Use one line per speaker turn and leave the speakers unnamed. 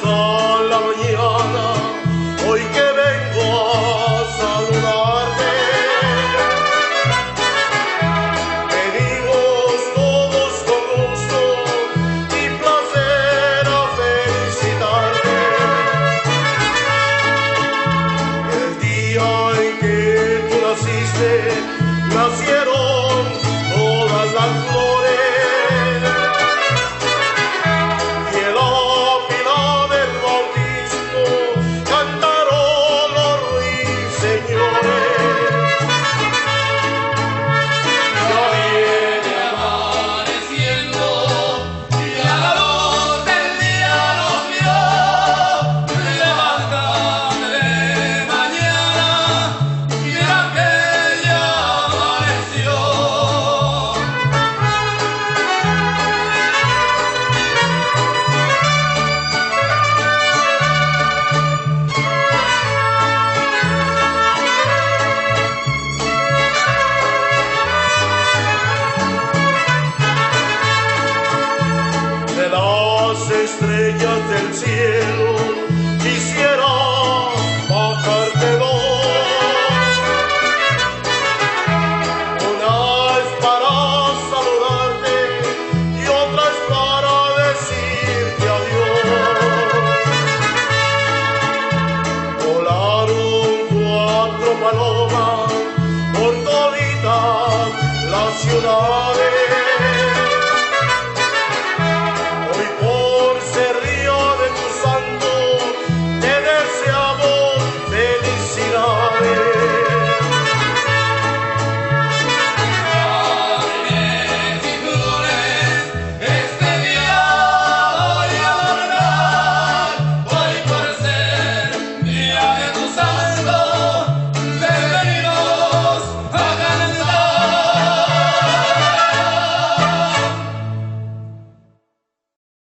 hasta la mañana, hoy que vengo a saludarte. Venimos todos con gusto y placer a felicitarte. El día en que tú naciste, nacieron todas las flores. Estrellas del cielo quisiera bajarte dos, una es para saludarte y otra es para decirte adiós. Volaron 4 palomas por toditas las ciudades.